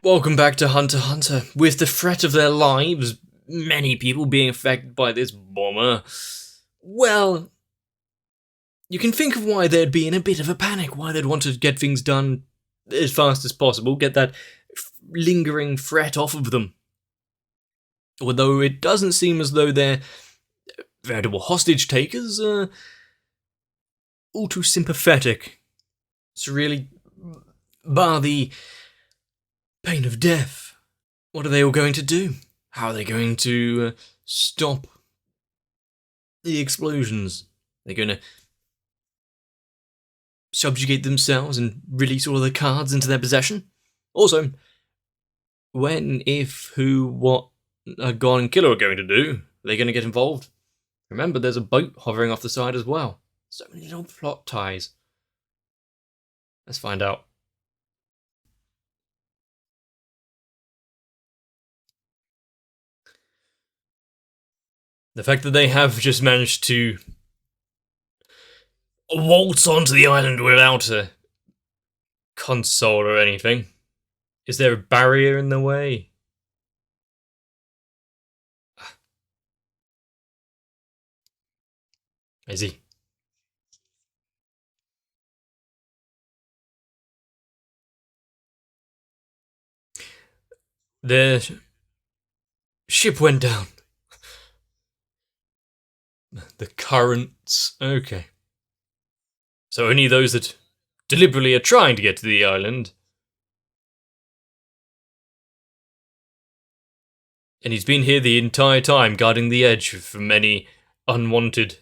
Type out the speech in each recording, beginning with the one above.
Welcome back to Hunter x Hunter. With the threat of their lives, many people being affected by this bomber, well, you can think of why they'd be in a bit of a panic, why they'd want to get things done as fast as possible, get that lingering threat off of them. Although it doesn't seem as though they're veritable hostage takers, all too sympathetic. It's really, bar the pain of death, what are they all going to do? How are they going to stop the explosions? They're going to subjugate themselves and release all of the cards into their possession? Also, when, if, who, what a God and Killer are going to do, are they going to get involved? Remember, there's a boat hovering off the side as well. So many little plot ties. Let's find out. The fact that they have just managed to waltz onto the island without a console or anything. Is there a barrier in the way? Is he? The ship went down. The currents. Okay. So only those that deliberately are trying to get to the island. And he's been here the entire time, guarding the edge from any unwanted.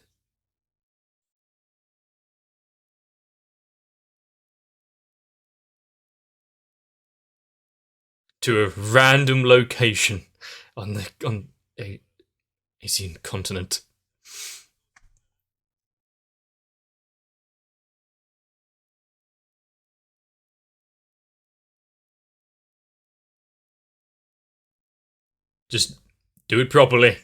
To a random location on a Asian continent. Just do it properly.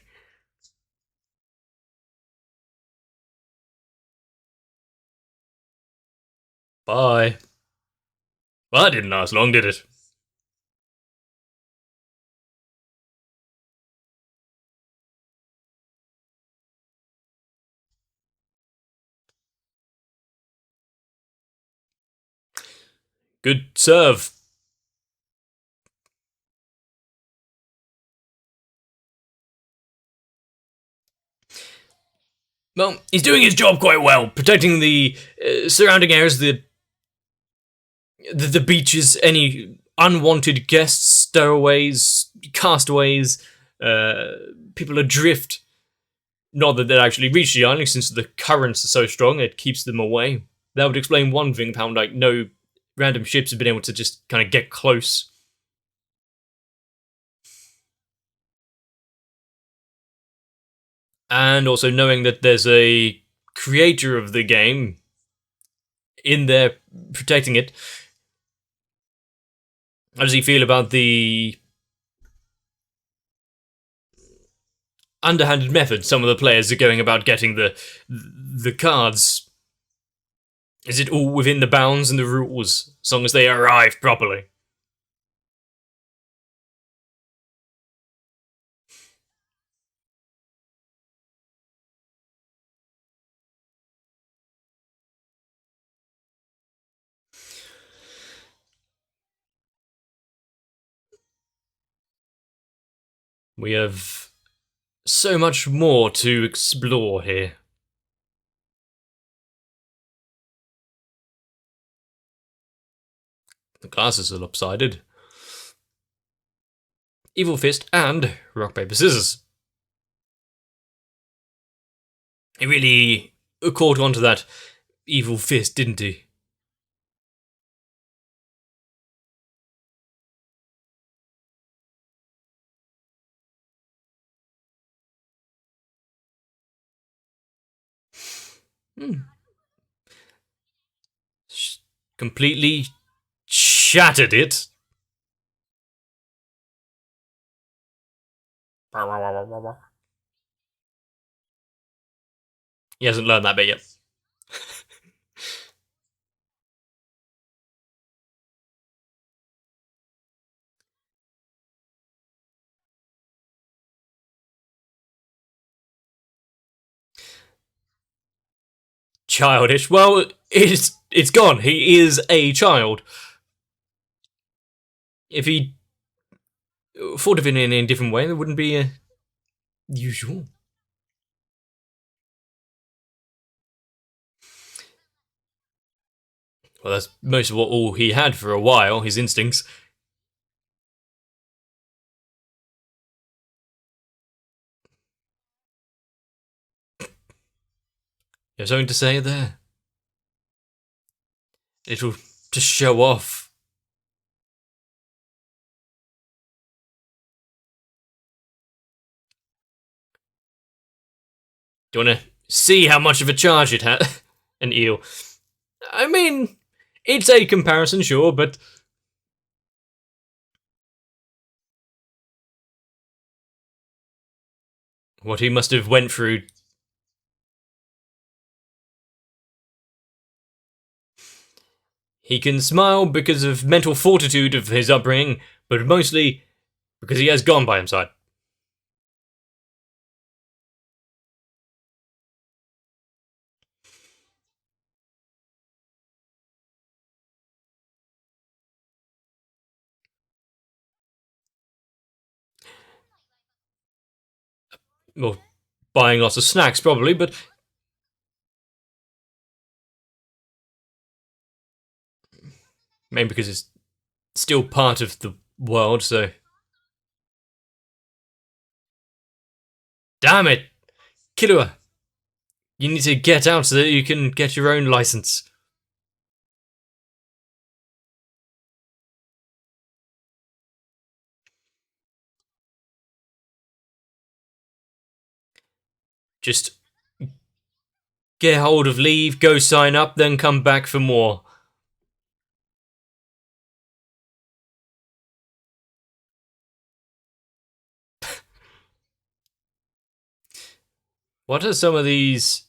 Bye. Well, that didn't last long, did it? Good serve. Well, he's doing his job quite well, protecting the surrounding areas, the beaches, any unwanted guests, stowaways, castaways, people adrift. Not that they'd actually reach the island, since the currents are so strong, it keeps them away. That would explain one thing, how like no random ships have been able to just kind of get close. And also knowing that there's a creator of the game in there protecting it. How does he feel about the underhanded method some of the players are going about getting the cards? Is it all within the bounds and the rules, as long as they arrive properly? We have so much more to explore here. The glasses are lopsided. Evil Fist and Rock, Paper, Scissors. He really caught on to that Evil Fist, didn't he? Completely shattered it. He hasn't learned that bit yet. childish. Well, it's gone. He is a child. If he thought of it in a different way, that wouldn't be usual. Well, that's most of all he had for a while, his instincts. You have something to say there? It'll just show off. Do you want to see how much of a charge it had? An eel. I mean, it's a comparison, sure, but what he must have went through. He can smile because of mental fortitude of his upbringing, but mostly because he has gone by himself. Well, buying lots of snacks probably, but maybe because it's still part of the world, so. Damn it! Killua! You need to get out so that you can get your own license. Just get hold of leave, go sign up, then come back for more. What are some of these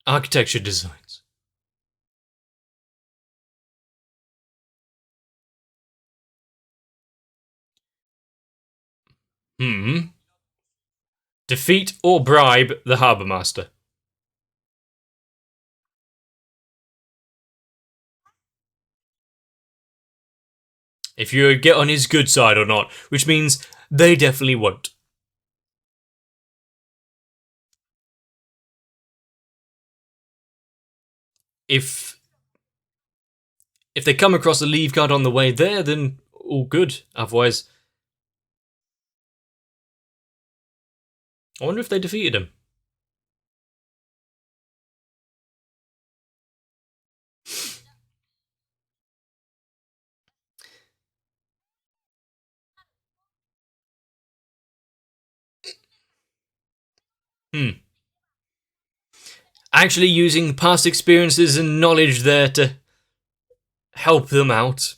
architecture designs? Defeat or bribe the harbour master. If you get on his good side or not, which means they definitely won't. If they come across a leave card on the way there, then all good. Otherwise, I wonder if they defeated him. Actually using past experiences and knowledge there to help them out.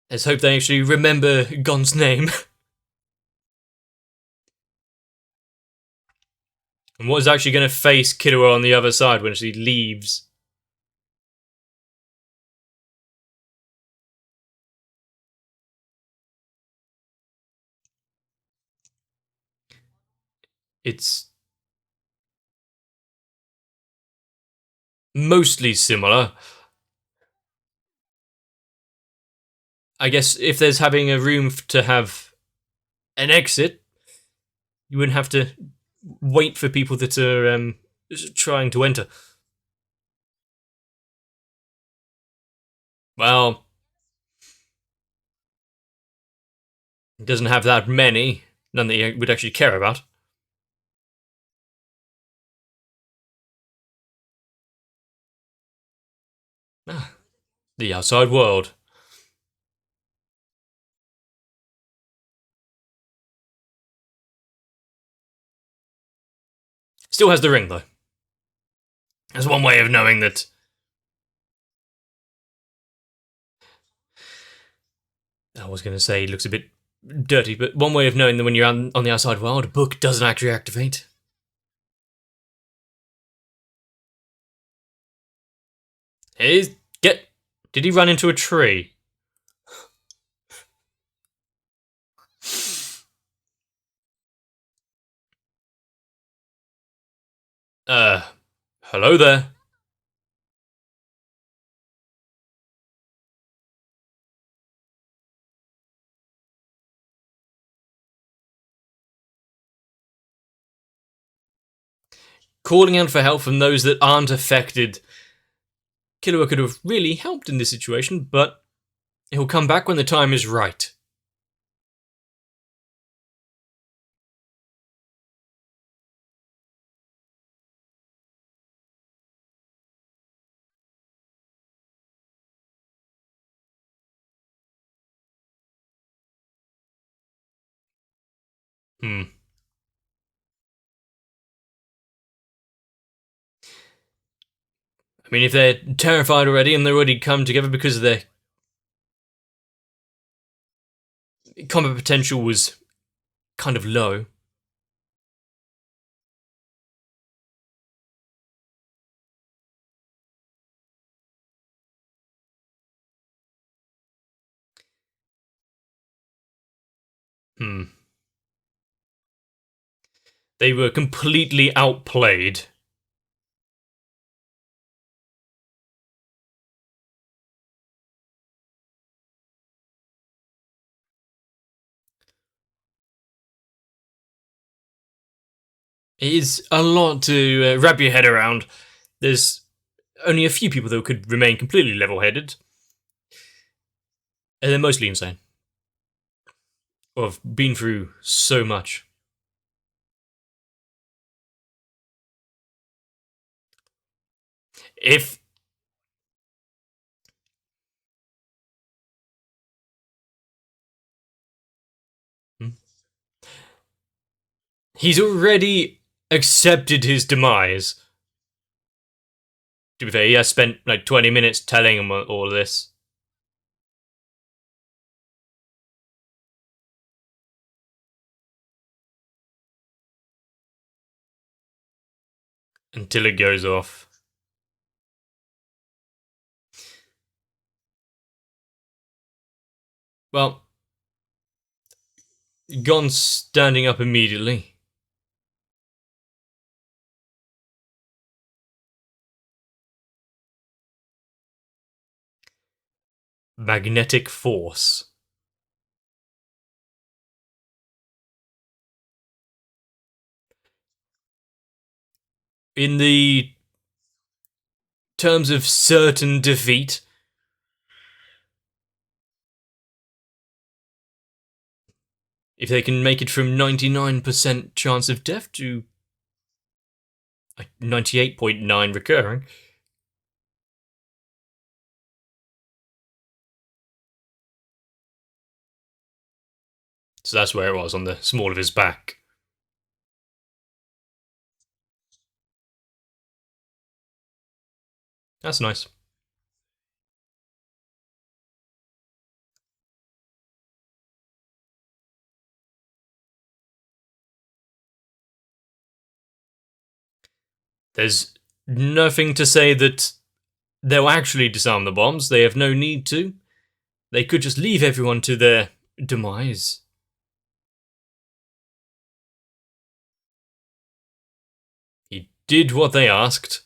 Let's hope they actually remember Gon's name. And what is actually going to face Killua on the other side when she leaves? It's mostly similar. I guess if there's having a room to have an exit, you wouldn't have to wait for people that are trying to enter. Well, it doesn't have that many. None that you would actually care about. Ah, the outside world. Still has the ring, though. That's one way of knowing that. I was going to say it looks a bit dirty, but one way of knowing that when you're on the outside world, a book doesn't actually activate. Did he run into a tree? Uh, hello there. Calling out for help from those that aren't affected. Killua could have really helped in this situation, but he'll come back when the time is right. Hmm. I mean, if they're terrified already and they're already come together because their combat potential was kind of low. Hmm. They were completely outplayed. It is a lot to wrap your head around. There's only a few people that could remain completely level-headed, and they're mostly insane. Or have been through so much. If he's already accepted his demise, to be fair, he has spent like 20 minutes telling him all of this. Until it goes off. Well, Gon's standing up immediately. Magnetic force. In the terms of certain defeat, if they can make it from 99% chance of death to 98.9 recurring. So that's where it was, on the small of his back. That's nice. There's nothing to say that they'll actually disarm the bombs. They have no need to. They could just leave everyone to their demise. He did what they asked.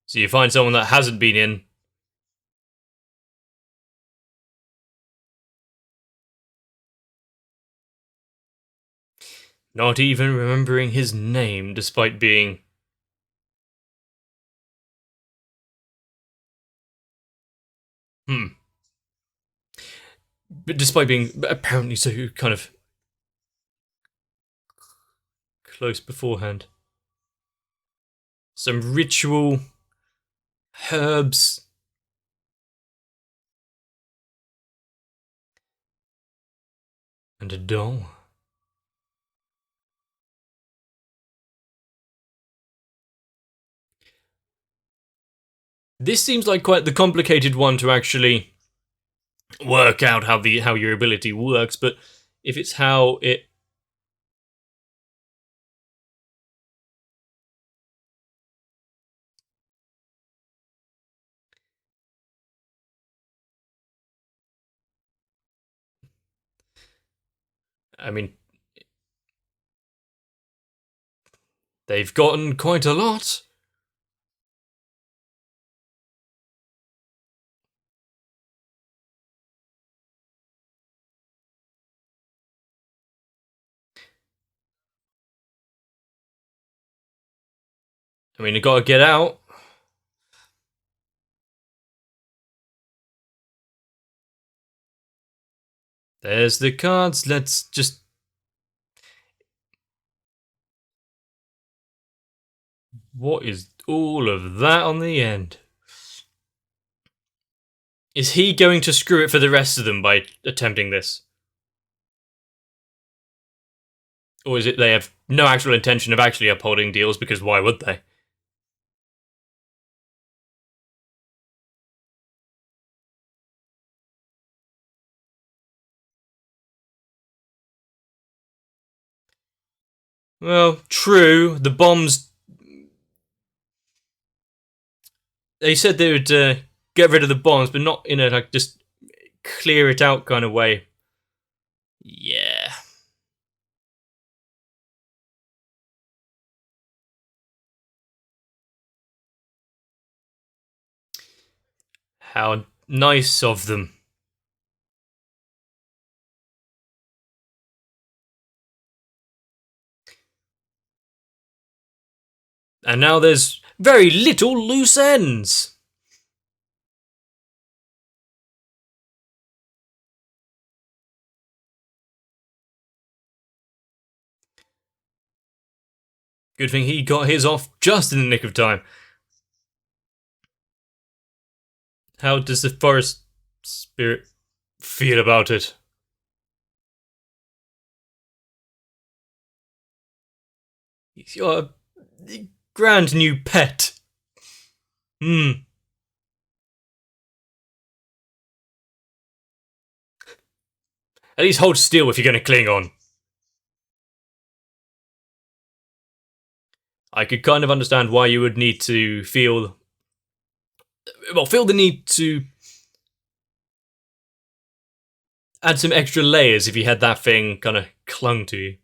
So you find someone that hasn't been in. Not even remembering his name, despite being. But despite being apparently so kind of close beforehand. Some ritual herbs. And a doll. This seems like quite the complicated one to actually work out how your ability works, but if it's how it. I mean, they've gotten quite a lot. I mean, they gotta get out. There's the cards. Let's just. What is all of that on the end? Is he going to screw it for the rest of them by attempting this? Or is it they have no actual intention of actually upholding deals, because why would they? Well, true. The bombs. They said they would get rid of the bombs, but not in a like just clear it out kind of way. Yeah. How nice of them. And now there's very little loose ends. Good thing he got his off just in the nick of time. How does the forest spirit feel about it? He's your grand new pet. Hmm. At least hold still if you're going to cling on. I could kind of understand why you would need to feel the need to add some extra layers if you had that thing kind of clung to you.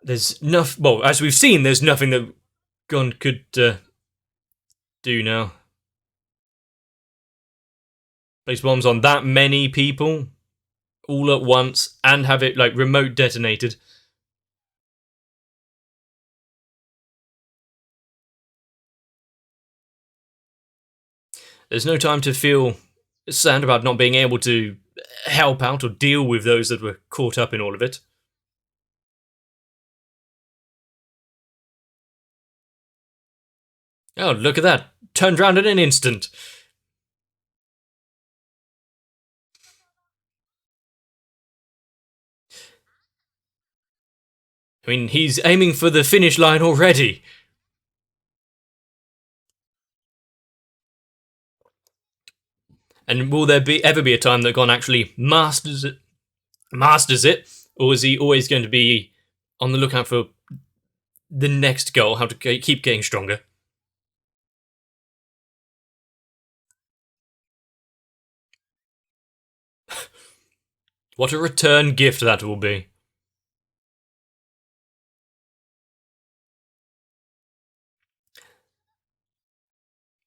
There's nothing. Well, as we've seen, there's nothing that Gon could do now. Place bombs on that many people all at once and have it like remote detonated. There's no time to feel sad about not being able to help out or deal with those that were caught up in all of it. Oh, look at that. Turned around in an instant. I mean, he's aiming for the finish line already. And will there ever be a time that Gon actually masters it, or is he always going to be on the lookout for the next goal, how to keep getting stronger? What a return gift that will be.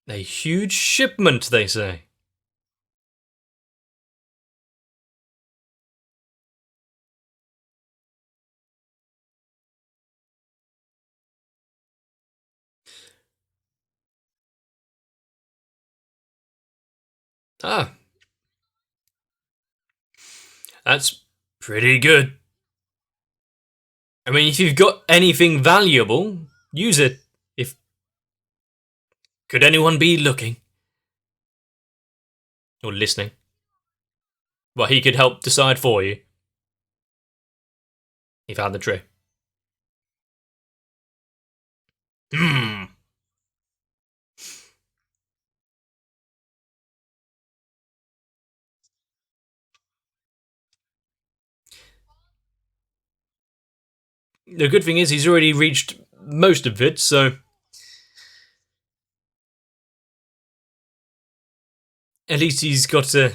A huge shipment, they say. Ah, that's pretty good. I mean, if you've got anything valuable, use it. If could anyone be looking or listening? Well, he could help decide for you. He found the tree. Hmm. The good thing is he's already reached most of it, so at least he's got a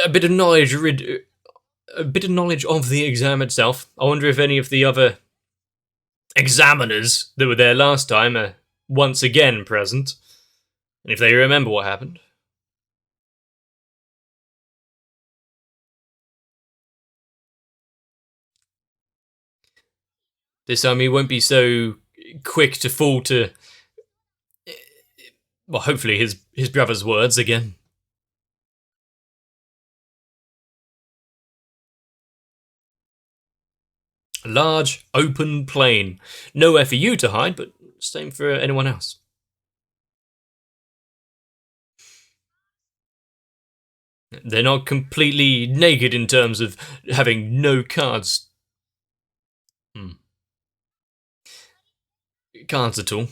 bit of knowledge, a bit of knowledge of the exam itself. I wonder if any of the other examiners that were there last time are once again present, and if they remember what happened. This time he won't be so quick to fall to, well, hopefully his brother's words again. A large, open plain. Nowhere for you to hide, but same for anyone else. They're not completely naked in terms of having no cards. Cards at all.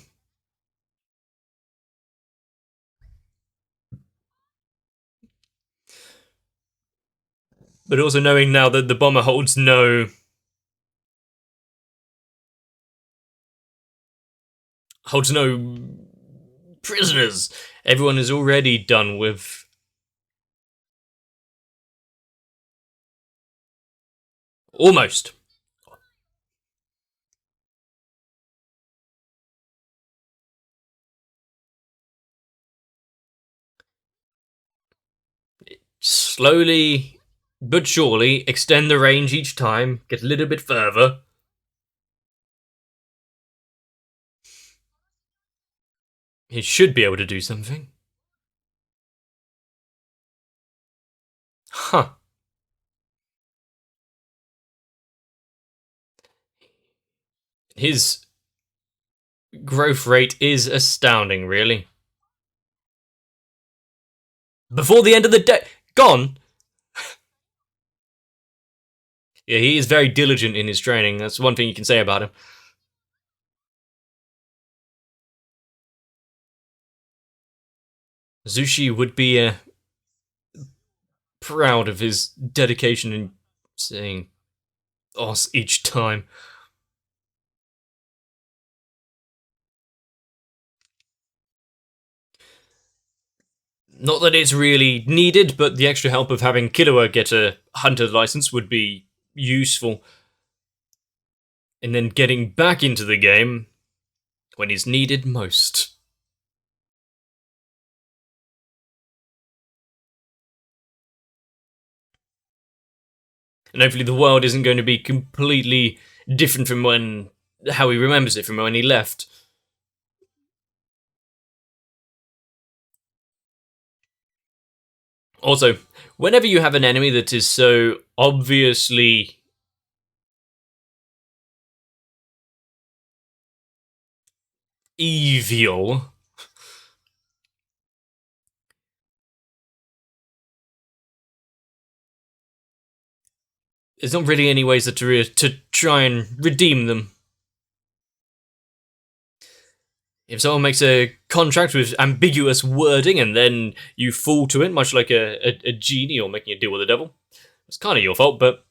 But also knowing now that the bomber holds no prisoners. Everyone is already done with. Almost. Slowly but surely extend the range each time, get a little bit further. He should be able to do something. Huh. His growth rate is astounding, really. Before the end of the day. Gone? Yeah, he is very diligent in his training. That's one thing you can say about him. Zushi would be proud of his dedication in saying os each time. Not that it's really needed, but the extra help of having Killua get a hunter license would be useful. And then getting back into the game when he's needed most. And hopefully the world isn't going to be completely different from how he remembers it from when he left. Also, whenever you have an enemy that is so obviously evil, there's not really any ways to try and redeem them. If someone makes a contract with ambiguous wording and then you fall to it, much like a genie or making a deal with the devil, it's kind of your fault, but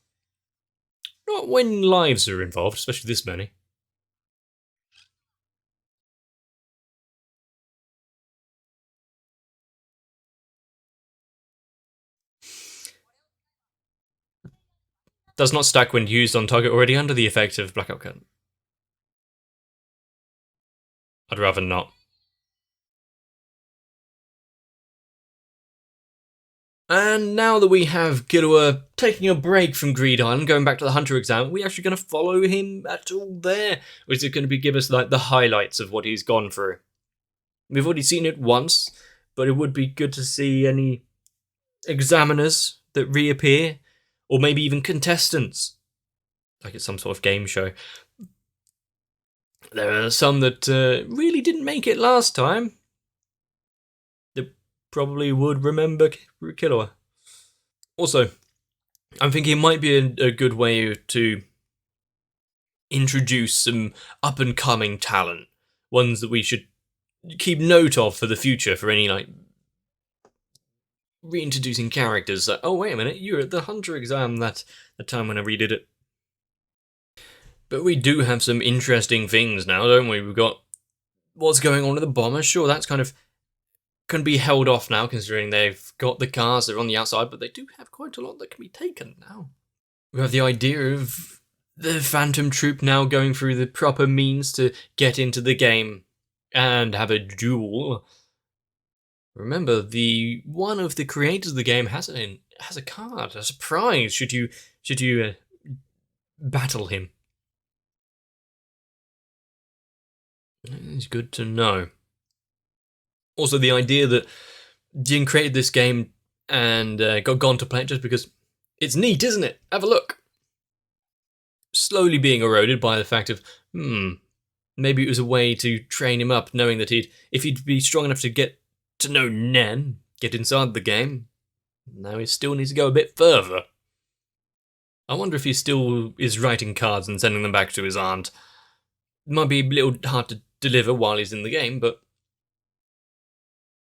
not when lives are involved, especially this many. Does not stack when used on target already under the effect of Blackout Curtain. I'd rather not. And now that we have Killua taking a break from Greed Island, going back to the Hunter exam, are we actually going to follow him at all there? Or is it going to give us like the highlights of what he's gone through? We've already seen it once, but it would be good to see any examiners that reappear, or maybe even contestants, like it's some sort of game show. There are some that really didn't make it last time. That probably would remember Killua. Also, I'm thinking it might be a good way to introduce some up-and-coming talent. Ones that we should keep note of for the future, for any, like, reintroducing characters. Like, oh, wait a minute, you were at the Hunter exam that time when I redid it. But we do have some interesting things now, don't we? We've got what's going on with the bomber. Sure, that's kind of can be held off now, considering they've got the cars, they're on the outside, but they do have quite a lot that can be taken now. We have the idea of the Phantom Troop now going through the proper means to get into the game and have a duel. Remember, one of the creators of the game has a card, a surprise. Should you battle him? It's good to know. Also, the idea that Jin created this game and got gone to play it just because it's neat, isn't it? Have a look. Slowly being eroded by the fact of, maybe it was a way to train him up, knowing that if he'd be strong enough to get to know Nen, get inside the game, now he still needs to go a bit further. I wonder if he still is writing cards and sending them back to his aunt. It might be a little hard to deliver while he's in the game, but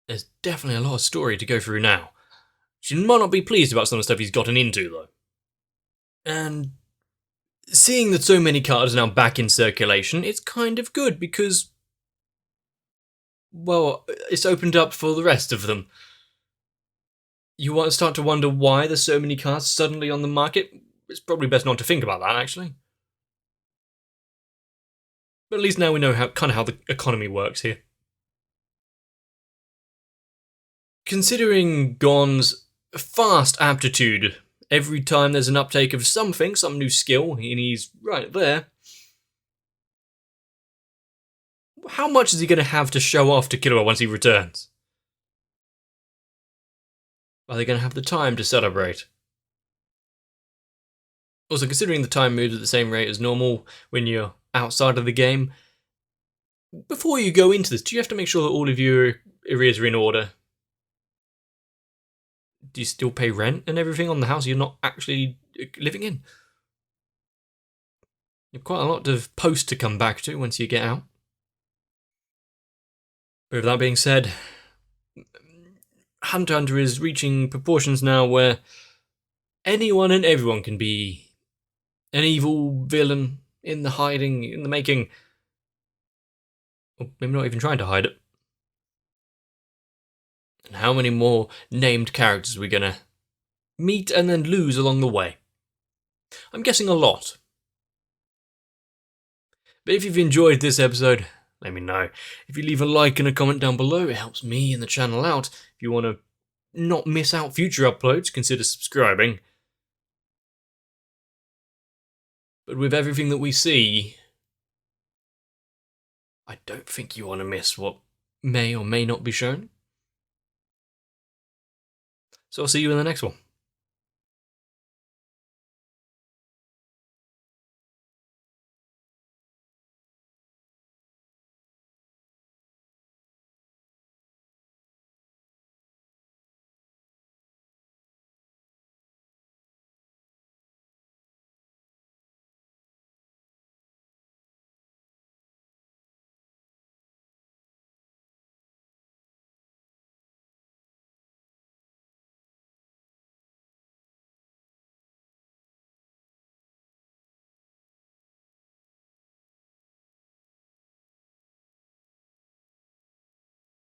there's definitely a lot of story to go through now. She might not be pleased about some of the stuff he's gotten into, though. And seeing that so many cards are now back in circulation, it's kind of good because, well, it's opened up for the rest of them. You want to start to wonder why there's so many cards suddenly on the market? It's probably best not to think about that, actually. But at least now we know how the economy works here. Considering Gon's fast aptitude, every time there's an uptake of something, some new skill, and he's right there, how much is he going to have to show off to Killua once he returns? Are they going to have the time to celebrate? Also, considering the time moves at the same rate as normal when you're outside of the game, before you go into this, do you have to make sure that all of your arrears are in order? Do you still pay rent and everything on the house you're not actually living in? You have quite a lot of post to come back to once you get out. But with that being said, Hunter x Hunter is reaching proportions now where anyone and everyone can be an evil villain in the making. Or maybe not even trying to hide it. And how many more named characters are we gonna meet and then lose along the way? I'm guessing a lot. But if you've enjoyed this episode, let me know. If you leave a like and a comment down below, it helps me and the channel out. If you want to not miss out future uploads, consider subscribing. But with everything that we see, I don't think you want to miss what may or may not be shown. So I'll see you in the next one.